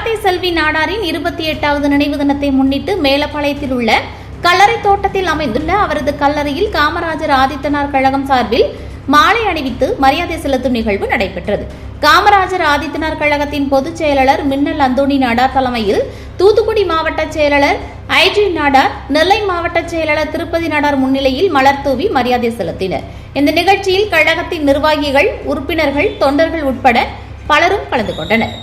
Karate செல்வி நாடாரின் 28வது நினைவு தினத்தை முன்னிட்டு மேலப்பாளையத்தில் உள்ள கல்லறை தோட்டத்தில் அமைந்துள்ள அவரது கல்லறையில் காமராஜர் ஆதித்தனார் கழகம் சார்பில் மாலை அணிவித்து மரியாதை செலுத்தும் நிகழ்வு நடைபெற்றது. காமராஜர் ஆதித்தனார் கழகத்தின் பொதுச் செயலாளர் மின்னல் அந்தோணி நாடார் தலைமையில் தூத்துக்குடி மாவட்ட செயலாளர் ஐஜி நாடார், நெல்லை மாவட்ட செயலாளர் திருப்பதி நாடார் முன்னிலையில் மலர் தூவி மரியாதை செலுத்தினர். இந்த நிகழ்ச்சியில் கழகத்தின் நிர்வாகிகள், உறுப்பினர்கள், தொண்டர்கள் உட்பட பலரும் கலந்து கொண்டனர்.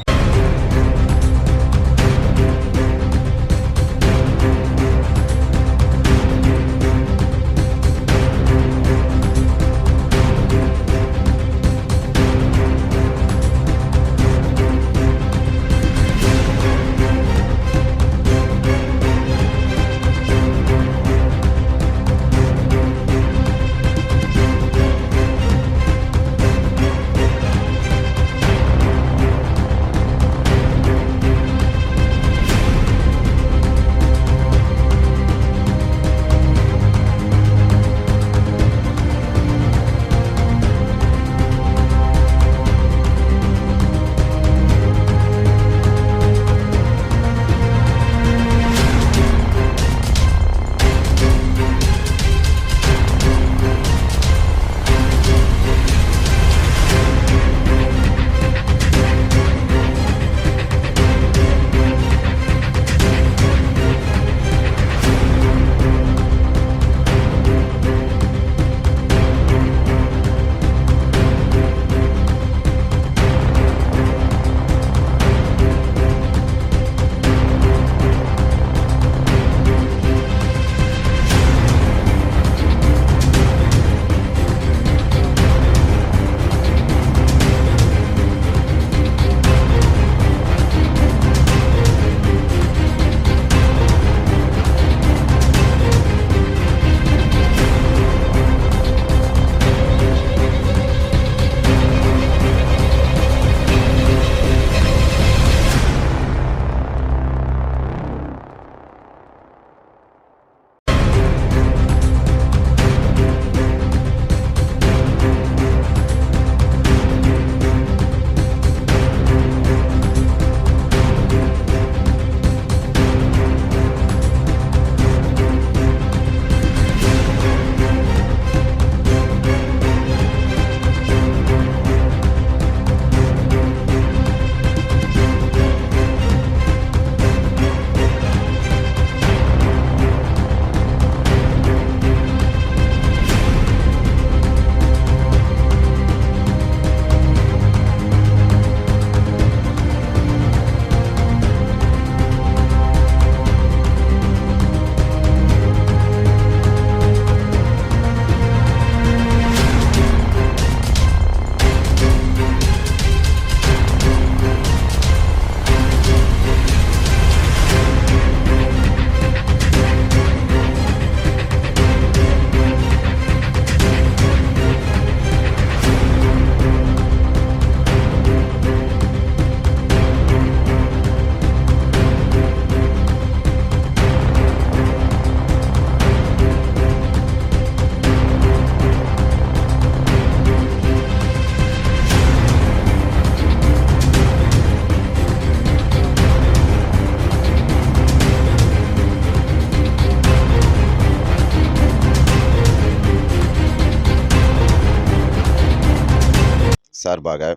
சார்பாக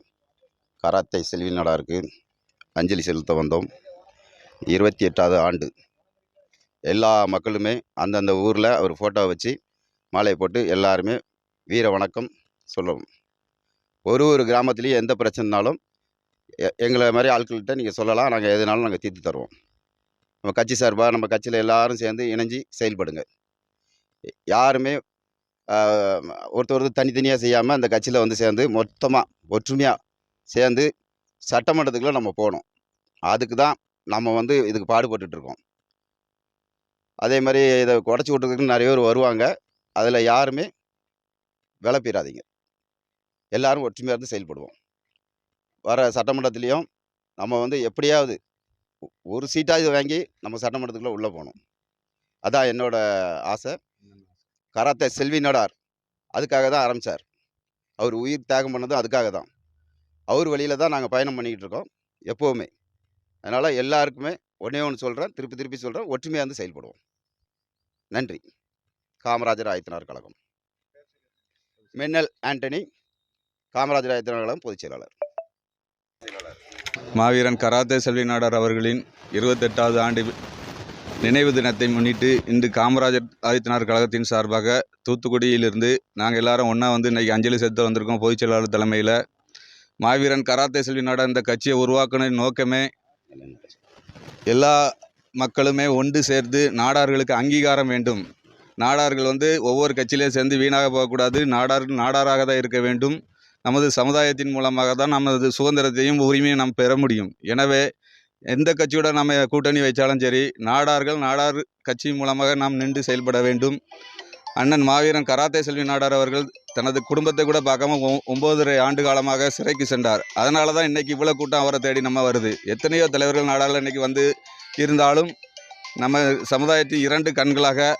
கராத்தே செல்வி நாடாருக்கு அஞ்சலி செலுத்த வந்தோம். 28வது ஆண்டு. எல்லா மக்களுமே அந்தந்த ஊரில் அவர் ஃபோட்டோ வச்சு மாலை போட்டு எல்லாருமே வீர வணக்கம் சொல்லணும். ஒரு கிராமத்துலேயும் எந்த பிரச்சனைனாலும் எங்களை மாதிரி ஆட்கள்கிட்ட நீங்கள் சொல்லலாம். நாங்கள் எதுனாலும் நாங்கள் தீர்த்து தருவோம். நம்ம கட்சி சார்பாக நம்ம கட்சியில் எல்லோரும் சேர்ந்து இணைஞ்சி செயல்படுங்க. யாருமே ஒருத்தர் தனித்தனியாக செய்யாமல் அந்த கட்சியில் வந்து சேர்ந்து மொத்தமாக ஒற்றுமையாக சேர்ந்து சட்டமன்றத்துக்குள்ளே நம்ம போகணும். அதுக்கு தான் நம்ம வந்து இதுக்கு பாடுபட்டுருக்கோம். அதே மாதிரி இதை உடச்சி விட்டுறதுக்கு நிறைய பேர் வருவாங்க. அதில் யாருமே விளப்பிடாதீங்க. எல்லோரும் ஒற்றுமையாக இருந்து செயல்படுவோம். வர சட்டமன்றத்துலேயும் நம்ம வந்து எப்படியாவது ஒரு சீட்டாவது வாங்கி நம்ம சட்டமன்றத்துக்குள்ளே உள்ளே போகணும். அதான் என்னோடய ஆசை. கராத்தே செல்வி நாடார் அதுக்காக தான் ஆரம்பித்தார். அவர் உயிர் தியாகம் பண்ணதும் அதுக்காக தான். அவர் வழியில் தான் நாங்கள் பயணம் பண்ணிக்கிட்டு இருக்கோம் எப்போவுமே. அதனால் எல்லாருக்குமே ஒன்றே ஒன்று சொல்கிறேன், திருப்பி திருப்பி சொல்கிறேன், ஒற்றுமையாக இருந்து செயல்படுவோம். நன்றி. காமராஜர் ஆயத்தனார் கழகம். மின்னல் ஆண்டனி, காமராஜர் ஆயத்தனார் கழகம் பொதுச் செயலாளர். மாவீரன் கராத்தே செல்வி நாடார் அவர்களின் 28வது ஆண்டு நினைவு தினத்தை முன்னிட்டு இன்று காமராஜர் ஆதித்தனார் கழகத்தின் சார்பாக தூத்துக்குடியிலிருந்து நாங்கள் எல்லாரும் ஒன்றா வந்து இன்றைக்கி அஞ்சலி செலுத்த வந்திருக்கோம். பொதுச் செயலாளர் தலைமையில் மாவீரன் கராத்தே செல்வி நாடார் இந்த கட்சியை உருவாக்குன நோக்கமே எல்லா மக்களுமே ஒன்று சேர்ந்து நாடார்களுக்கு அங்கீகாரம் வேண்டும். நாடார்கள் ஒவ்வொரு கட்சியிலையும் சேர்ந்து வீணாக போகக்கூடாது. நாடாராக தான் இருக்க வேண்டும். நமது சமுதாயத்தின் மூலமாக தான் நமது சுதந்திரத்தையும் உரிமையும் நாம் பெற முடியும். எனவே எந்த கட்சியோட நம்ம கூட்டணி வைச்சாலும் சரி, நாடார் கட்சி மூலமாக நாம் நின்று செயல்பட வேண்டும். அண்ணன் மாவீரன் கராத்தே செல்வி நாடார் அவர்கள் தனது குடும்பத்தை கூட பார்க்காம 9.5 ஆண்டு காலமாக சிறைக்கு சென்றார். அதனால தான் இன்றைக்கி இவ்வளோ கூட்டம் அவரை தேடி நம்ம வருது. எத்தனையோ தலைவர்கள் நாடார்கள் இன்றைக்கி இருந்தாலும் நம்ம சமுதாயத்தின் 2 கண்களாக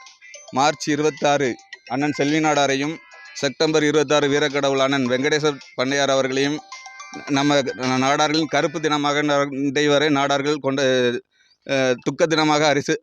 மார்ச் 26 அண்ணன் செல்வி நாடாரையும், செப்டம்பர் 26 வீரக்கடவுள் அண்ணன் வெங்கடேசர் பண்ணையார் அவர்களையும் நம்ம நாடார்களின் கருப்பு தினமாக இன்றைய வரை நாடார்கள் துக்க தினமாக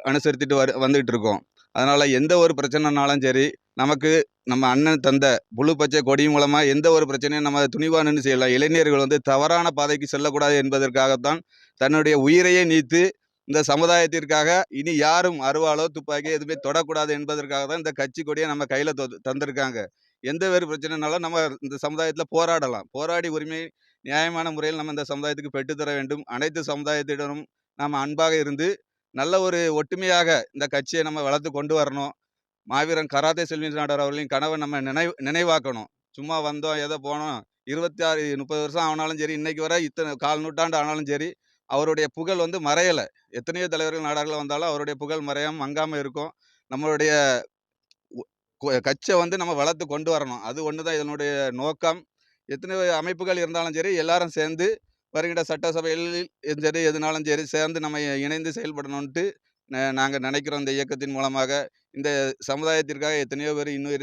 அனுசரித்துட்டு வந்துகிட்டு இருக்கோம். அதனால் எந்த ஒரு பிரச்சனைனாலும் சரி, நமக்கு நம்ம அண்ணன் தந்த புழு பச்சை கொடி மூலமாக எந்த ஒரு பிரச்சனையும் நம்ம துணிவாக நின்று செய்யலாம். இளைஞர்கள் தவறான பாதைக்கு செல்லக்கூடாது என்பதற்காகத்தான் தன்னுடைய உயிரையே நீத்து இந்த சமுதாயத்திற்காக இனி யாரும் அருவாளோ துப்பாக்கியோ எதுவுமே தொடக்கூடாது என்பதற்காக தான் இந்த கட்சி கொடியை நம்ம கையில் தந்திருக்காங்க. எந்த வேறு பிரச்சனைனாலும் நம்ம இந்த சமுதாயத்தில் போராடலாம். போராடி உரிமை நியாயமான முறையில் நம்ம இந்த சமுதாயத்துக்கு பெற்றுத்தர வேண்டும். அனைத்து சமுதாயத்திடமும் நாம் அன்பாக இருந்து நல்ல ஒரு ஒற்றுமையாக இந்த கட்சியை நம்ம வளர்த்து கொண்டு வரணும். மாவீரன் கராத்தே செல்வி நாடார் அவர்களின் கனவை நம்ம நினைவாக்கணும். சும்மா வந்தோம் ஏதோ போனோம் 26-30 வருஷம் ஆனாலும் சரி, இன்னைக்கு வர இத்தனை 1/4 நூற்றாண்டு ஆனாலும் சரி, அவருடைய புகழ் மறையலை. எத்தனையோ தலைவர்கள் நாடார்கள் வந்தாலும் அவருடைய புகழ் மறையாமல் மங்காமல் இருக்கும். நம்மளுடைய கட்சியை நம்ம வளர்த்து கொண்டு வரணும். அது ஒன்று தான் இதனுடைய நோக்கம். எத்தனை அமைப்புகள் இருந்தாலும் சரி, எல்லாரும் சேர்ந்து வருகின்ற சட்டசபைகளில் சரி எதுனாலும் சரி சேர்ந்து நம்ம இணைந்து செயல்படணுன்ட்டு நாங்கள் நினைக்கிறோம். இந்த இயக்கத்தின் மூலமாக இந்த சமுதாயத்திற்காக எத்தனையோ பேர் இன்னும்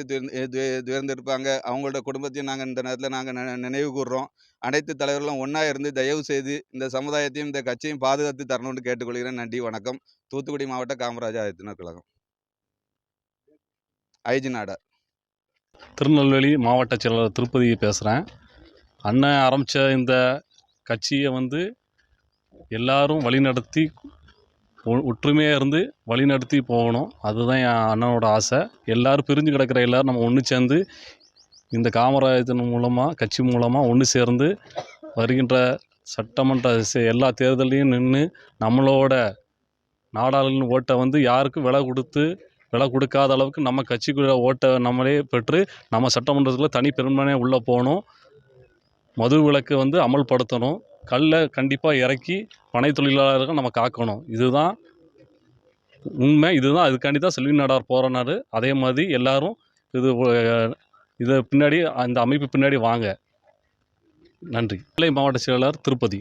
துயர்ந்திருப்பாங்க. அவங்களோட குடும்பத்தையும் நாங்கள் இந்த நேரத்தில் நாங்கள் நினைவு கூறுறோம். அனைத்து தலைவர்களும் ஒன்றா இருந்து தயவு செய்து இந்த சமுதாயத்தையும் இந்த கட்சியும் பாதுகாத்து தரணும்னு கேட்டுக்கொள்கிறேன். நன்றி, வணக்கம். தூத்துக்குடி மாவட்ட காமராஜர் ஆதித்தனார் கழகம். ஐஜி நாடார். திருநெல்வேலி மாவட்ட செயலாளர் திருப்பதி பேசுகிறேன். அண்ணன் ஆரம்பித்த இந்த கட்சியை எல்லாரும் வழிநடத்தி ஒற்றுமையாக இருந்து வழிநடத்தி போகணும். அதுதான் என் அண்ணனோட ஆசை. எல்லோரும் பிரிஞ்சு கிடக்கிற எல்லோரும் நம்ம ஒன்று சேர்ந்து இந்த காமராஜர் மூலமாக கட்சி மூலமாக ஒன்று சேர்ந்து வருகின்ற சட்டமன்ற எல்லா தேர்தலையும் நின்று நம்மளோட நாடாளுமன்ற ஓட்டை யாருக்கும் விலை கொடுக்காத அளவுக்கு நம்ம கட்சிக்குள்ள ஓட்டை நம்மளே பெற்று நம்ம சட்டமன்றத்தில் தனி பெரும்பான்மையாக உள்ளே போகணும். மது விலக்கு அமல்படுத்தணும். கல்லை கண்டிப்பாக இறக்கி பனை தொழிலாளர்கள் நம்ம காக்கணும். இதுதான் உண்மை. இதுதான் அதுக்காண்டி தான் செல்வி நாடார் போராடினாரு. அதே மாதிரி எல்லாரும் இது பின்னாடி அந்த அமைப்பு பின்னாடி வாங்க. நன்றி. நெல்லை மாவட்ட செயலாளர் திருப்பதி.